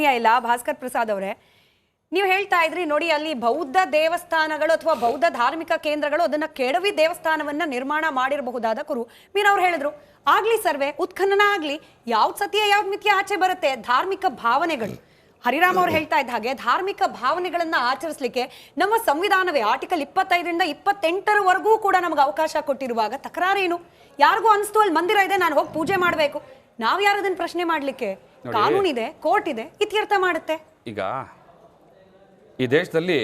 ಸಮಯ ಇಲ್ಲ. ಭಾಸ್ಕರ್ ಪ್ರಸಾದ್ ಅವರೇ, ನೀವು ಹೇಳ್ತಾ ಇದ್ರಿ ನೋಡಿ, ಅಲ್ಲಿ ಬೌದ್ಧ ದೇವಸ್ಥಾನಗಳು ಅಥವಾ ಬೌದ್ಧ ಧಾರ್ಮಿಕ ಕೇಂದ್ರಗಳು ಅದನ್ನ ಕೆಡವಿ ದೇವಸ್ಥಾನವನ್ನ ನಿರ್ಮಾಣ ಮಾಡಿರಬಹುದಾದ ಕುರು ಮೀನವ್ರು ಹೇಳಿದ್ರು. ಆಗ್ಲಿ ಸರ್ವೆ, ಉತ್ಖನನ ಆಗ್ಲಿ, ಯಾವ್ದು ಸತ್ಯ ಯಾವ್ದು ಮಿಥ್ಯ ಆಚೆ ಬರುತ್ತೆ. ಧಾರ್ಮಿಕ ಭಾವನೆಗಳು, ಹರಿರಾಮ್ ಅವ್ರು ಹೇಳ್ತಾ ಇದ್ದ ಹಾಗೆ ಧಾರ್ಮಿಕ ಭಾವನೆಗಳನ್ನ ಆಚರಿಸಲಿಕ್ಕೆ ನಮ್ಮ ಸಂವಿಧಾನವೇ ಆರ್ಟಿಕಲ್ 25ರಿಂದ 28ರವರೆಗೂ ಕೂಡ ನಮಗೆ ಅವಕಾಶ ಕೊಟ್ಟಿರುವಾಗ ತಕರಾರೇನು? ಯಾರಿಗೂ ಅನಿಸ್ತು ಅಲ್ಲಿ ಮಂದಿರ ಇದೆ, ನಾನು ಹೋಗಿ ಪೂಜೆ ಮಾಡಬೇಕು, ನಾವ್ ಯಾರದನ್ನ ಪ್ರಶ್ನೆ ಮಾಡ್ಲಿಕ್ಕೆ? ಕಾನೂನಿದೆ, ಕೋರ್ಟ್ ಇದೆ, ಇತ್ಯರ್ಥ ಮಾಡುತ್ತೆ. ಈಗ ಈ ದೇಶದಲ್ಲಿ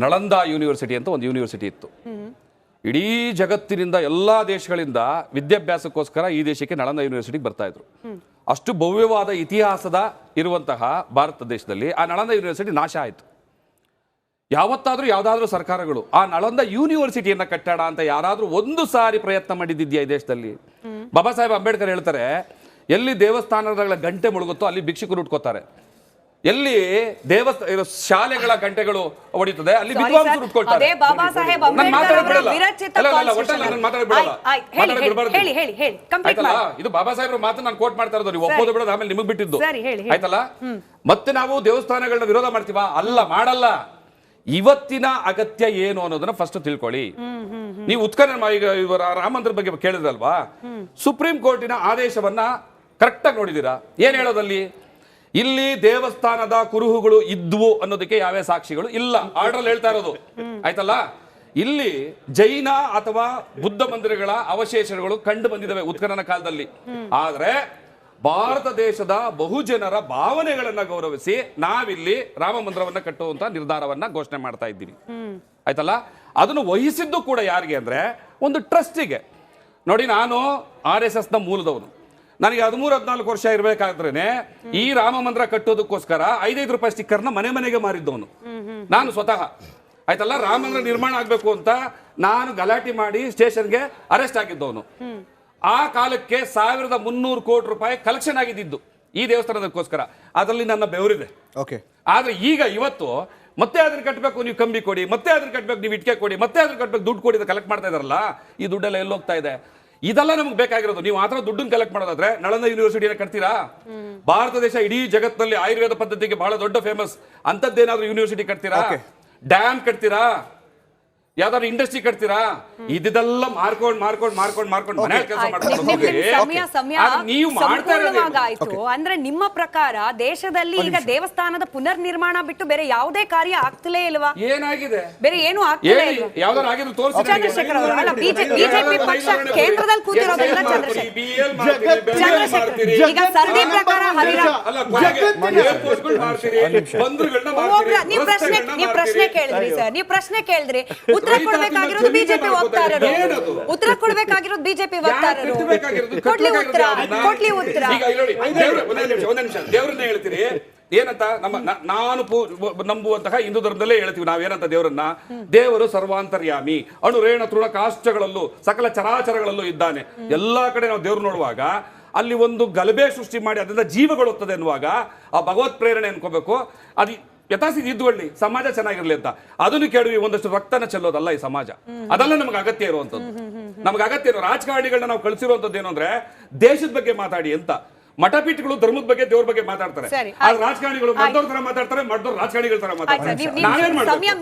ನಳಂದ ಯೂನಿವರ್ಸಿಟಿ ಅಂತ ಒಂದು ಯೂನಿವರ್ಸಿಟಿ ಇತ್ತು. ಇಡೀ ಜಗತ್ತಿನಿಂದ ಎಲ್ಲಾ ದೇಶಗಳಿಂದ ವಿದ್ಯಾಭ್ಯಾಸಕ್ಕೋಸ್ಕರ ಈ ದೇಶಕ್ಕೆ ನಳಂದ ಯೂನಿವರ್ಸಿಟಿಗೆ ಬರ್ತಾ ಇದ್ರು. ಅಷ್ಟು ಭವ್ಯವಾದ ಇತಿಹಾಸದ ಇರುವಂತಹ ಭಾರತ ದೇಶದಲ್ಲಿ ಆ ನಳಂದ ಯೂನಿವರ್ಸಿಟಿ ನಾಶ ಆಯಿತು. ಯಾವತ್ತಾದ್ರೂ ಯಾವ್ದಾದ್ರೂ ಸರ್ಕಾರಗಳು ಆ ನಳಂದ ಯೂನಿವರ್ಸಿಟಿಯನ್ನ ಕಟ್ಟಡ ಅಂತ ಯಾರಾದ್ರೂ ಒಂದು ಸಾರಿ ಪ್ರಯತ್ನ ಮಾಡಿದ್ಯಾ ಈ ದೇಶದಲ್ಲಿ? ಬಾಬಾ ಸಾಹೇಬ್ ಅಂಬೇಡ್ಕರ್ ಹೇಳ್ತಾರೆ, ಎಲ್ಲಿ ದೇವಸ್ಥಾನಗಳ ಗಂಟೆ ಮುಳುಗುತ್ತೋ ಅಲ್ಲಿ ಭಿಕ್ಷುಕರು ಉಟ್ಕೋತಾರೆ, ಎಲ್ಲಿ ಶಾಲೆಗಳ ಗಂಟೆಗಳು ಹೊಡಿತದೆ ಅಲ್ಲಿ ವಿದ್ವಾಂಸರು ಉಟ್ಕೊಳ್ತಾರೆ. ಇದು ಬಾಬಾ ಸಾಹೇಬ್ರ ಮಾತು ನಾನು ಕೋಟ್ ಮಾಡ್ತಾ ಇರೋದು, ನೀವು ಒಪ್ಪೋದು ಬಿಡೋದು ಆಮೇಲೆ ನಿಮಗೆ ಬಿಟ್ಟಿದ್ದು ಆಯ್ತಲ್ಲ. ಮತ್ತೆ ನಾವು ದೇವಸ್ಥಾನಗಳನ್ನ ವಿರೋಧ ಮಾಡ್ತೀವ? ಅಲ್ಲ, ಮಾಡಲ್ಲ. ಇವತ್ತಿನ ಅಗತ್ಯ ಏನು ಅನ್ನೋದನ್ನ ಫಸ್ಟ್ ತಿಳ್ಕೊಳ್ಳಿ. ನೀವು ಉತ್ಖನನ ಈಗ ರಾಮ ಮಂದಿರ ಬಗ್ಗೆ ಕೇಳಿದ್ರಲ್ವಾ, ಸುಪ್ರೀಂ ಕೋರ್ಟಿನ ಆದೇಶವನ್ನ ಕರೆಕ್ಟ್ ಆಗಿ ನೋಡಿದೀರಾ? ಏನ್ ಹೇಳೋದಲ್ಲಿ, ಇಲ್ಲಿ ದೇವಸ್ಥಾನದ ಕುರುಹುಗಳು ಇದ್ವು ಅನ್ನೋದಕ್ಕೆ ಯಾವ್ಯಾವ ಸಾಕ್ಷಿಗಳು ಇಲ್ಲ, ಆರ್ಡರ್ ಹೇಳ್ತಾ ಇರೋದು ಆಯ್ತಲ್ಲ. ಇಲ್ಲಿ ಜೈನ ಅಥವಾ ಬುದ್ಧ ಮಂದಿರಗಳ ಅವಶೇಷಗಳು ಕಂಡು ಬಂದಿದ್ದಾವೆ ಉತ್ಖನನ ಕಾಲದಲ್ಲಿ. ಆದ್ರೆ ಭಾರತ ದೇಶದ ಬಹುಜನರ ಭಾವನೆಗಳನ್ನ ಗೌರವಿಸಿ ನಾವಿಲ್ಲಿ ರಾಮ ಮಂದಿರವನ್ನ ಕಟ್ಟುವಂತ ನಿರ್ಧಾರವನ್ನ ಘೋಷಣೆ ಮಾಡ್ತಾ ಇದ್ದೀವಿ ಆಯ್ತಲ್ಲ. ಅದನ್ನು ವಹಿಸಿದ್ದು ಕೂಡ ಯಾರಿಗೆ ಅಂದ್ರೆ ಒಂದು ಟ್ರಸ್ಟಿಗೆ. ನೋಡಿ, ನಾನು RSS ನ ಮೂಲದವನು. ನನಗೆ 13-14 ವರ್ಷ ಇರಬೇಕಾದ್ರೇನೆ ಈ ರಾಮ ಮಂದಿರ ಕಟ್ಟೋದಕ್ಕೋಸ್ಕರ 5 ರೂಪಾಯಿ ಸ್ಟಿಕ್ಕರ್ನ ಮನೆ ಮನೆಗೆ ಮಾರಿದ್ದವನು ನಾನು ಸ್ವತಃ ಆಯ್ತಲ್ಲ. ರಾಮ ಮಂದಿರ ನಿರ್ಮಾಣ ಆಗ್ಬೇಕು ಅಂತ ನಾನು ಗಲಾಟೆ ಮಾಡಿ ಸ್ಟೇಷನ್ಗೆ ಅರೆಸ್ಟ್ ಆಗಿದ್ದವನು. ಆ ಕಾಲಕ್ಕೆ 1300 ಕೋಟಿ ರೂಪಾಯಿ ಕಲೆಕ್ಷನ್ ಆಗಿದ್ದು ಈ ದೇವಸ್ಥಾನದಕ್ಕೋಸ್ಕರ. ಅದರಲ್ಲಿ ನನ್ನ ಬೆವರಿದೆ. ಆದ್ರೆ ಈಗ ಇವತ್ತು ಮತ್ತೆ ಅದನ್ನ ಕಟ್ಟಬೇಕು, ನೀವು ಕಂಬಿ ಕೊಡಿ, ಮತ್ತೆ ಅದನ್ನ ಕಟ್ಟಬೇಕು, ನೀವು ಇಟ್ಕೆ ಕೊಡಿ, ಮತ್ತೆ ಅದನ್ನ ಕಟ್ಟಬೇಕು, ದುಡ್ಡು ಕೊಡಿ ಕಲೆಕ್ಟ್ ಮಾಡ್ತಾ ಇದಾರಲ್ಲ, ಈ ದುಡ್ಡೆಲ್ಲ ಎಲ್ಲಿ ಹೋಗ್ತಾ ಇದೆ? ಇದೆಲ್ಲ ನಮ್ಗೆ ಬೇಕಾಗಿರೋದು. ನೀವು ಆತರ ದುಡ್ಡನ್ನು ಕಲೆಕ್ಟ್ ಮಾಡೋದಾದ್ರೆ ನಳಂದ ಯೂನಿವರ್ಸಿಟಿನ ಕಟ್ತೀರಾ? ಭಾರತ ದೇಶ ಇಡೀ ಜಗತ್ತಿನಲ್ಲಿ ಆಯುರ್ವೇದ ಪದ್ಧತಿಗೆ ಬಹಳ ದೊಡ್ಡ ಫೇಮಸ್. ಅಂತದ್ದೇನಾದ್ರೂ ಯೂನಿವರ್ಸಿಟಿ ಕಟ್ತೀರಾ? ಡ್ಯಾಮ್ ಕಟ್ತೀರಾ? ಯಾವ್ದಾದ್ರು ಇಂಡಸ್ಟ್ರಿ ಕಟ್ತೀರಾ? ಇದೆಲ್ಲ ಮಾರ್ಕೊಂಡು ಮನೆ ಕೆಲಸ ನೀವು ಆಯ್ತು ಅಂದ್ರೆ ನಿಮ್ಮ ಪ್ರಕಾರ ದೇಶದಲ್ಲಿ ಈಗ ದೇವಸ್ಥಾನದ ಪುನರ್ ನಿರ್ಮಾಣ ಬಿಟ್ಟು ಬೇರೆ ಯಾವುದೇ ಕಾರ್ಯ ಆಗ್ತಲೇ ಇಲ್ವಾ? ಏನಾಗಿದೆ? ಬೇರೆ ಏನು ಆಗ್ತಿಲ್ಲ. ಯಾವ್ದಾರು ಆಗಿದ್ರು ತೋರಿಸಿ. ಚಂದ್ರಶೇಖರ್ ಅವರು ಅಲ್ಲ, ಬಿಜೆಪಿ ಪಕ್ಷ ಕೇಂದ್ರದಲ್ಲಿ ಕೂತಿರೋದ್ರಿಂದ ಚಂದ್ರಶೇಖರ್ ಈಗ ಸರದಿ ಪ್ರಕಾರ ಹರಿರಾಮ್ ನೀವು ಪ್ರಶ್ನೆ ಕೇಳಿದ್ರಿ ಸರ್, ನೀವು ಪ್ರಶ್ನೆ ಕೇಳಿದ್ರಿ. ಉತ್ತರ ಕೊಡಬೇಕಾಗಿರೋದು ಬಿಜೆಪಿ ವಕ್ತಾರರು, ಉತ್ತರ ಕೊಡಬೇಕಾಗಿರೋದು ಬಿಜೆಪಿ ವಕ್ತಾರರು. ಕೊಡ್ಲಿ ಉತ್ತರ, ಕೊಡ್ಲಿ ಉತ್ತರ. ದೇವ್ರನ್ನ ಹೇಳ್ತೀರಿ ಏನಂತ? ನಾನು ನಂಬುವಂತಹ ಹಿಂದೂ ಧರ್ಮದಲ್ಲೇ ಹೇಳ್ತೀವಿ ನಾವೇನಂತ ದೇವರನ್ನ, ದೇವರು ಸರ್ವಾಂತರ್ಯಾಮಿ, ಅಣುರೇಣ ತೃಣ ಕಾಷ್ಟಗಳಲ್ಲೂ ಸಕಲ ಚರಾಚರಗಳಲ್ಲೂ ಇದ್ದಾನೆ. ಎಲ್ಲಾ ಕಡೆ ನಾವು ದೇವ್ರು ನೋಡುವಾಗ ಅಲ್ಲಿ ಒಂದು ಗಲಭೆ ಸೃಷ್ಟಿ ಮಾಡಿ ಅದರಿಂದ ಜೀವಗಳು ಹೋಗ್ತದೆ ಅನ್ನುವಾಗ ಆ ಭಗವತ್ ಪ್ರೇರಣೆ ಅನ್ಕೋಬೇಕು. ಅದು ಯಥಾಸ್ಥಿತಿ ಇದ್ದುಕೊಳ್ಳಿ, ಸಮಾಜ ಚೆನ್ನಾಗಿರ್ಲಿ ಅಂತ. ಅದನ್ನು ಕೇಳುವಿ, ಒಂದಷ್ಟು ರಕ್ತನ ಚೆಲ್ಲೋದಲ್ಲ ಈ ಸಮಾಜ. ಅದೆಲ್ಲ ನಮ್ಗೆ ಅಗತ್ಯ ಇರುವಂತದ್ದು. ನಮ್ಗೆ ಅಗತ್ಯ ಇರೋ ರಾಜಕಾರಣಿಗಳನ್ನ ನಾವು ಕಳಿಸಿರುವಂತದ್ದು ಏನು ಅಂದ್ರೆ ದೇಶದ ಬಗ್ಗೆ ಮಾತಾಡಿ ಅಂತ. ಮಠಪೀಠಗಳು ಧರ್ಮದ ಬಗ್ಗೆ ದೇವ್ರ ಬಗ್ಗೆ ಮಾತಾಡ್ತಾರೆ, ರಾಜಕಾರಣಿಗಳು ಮದ್ದವ್ರ ತರ ಮಾತಾಡ್ತಾರೆ, ಮದ್ದವ್ರು ರಾಜಕಾರಣಿಗಳ ತರ ಮಾತಾಡ್ತಾರೆ. ನಾವೇನ್ ಮಾಡ್ಬೇಕು?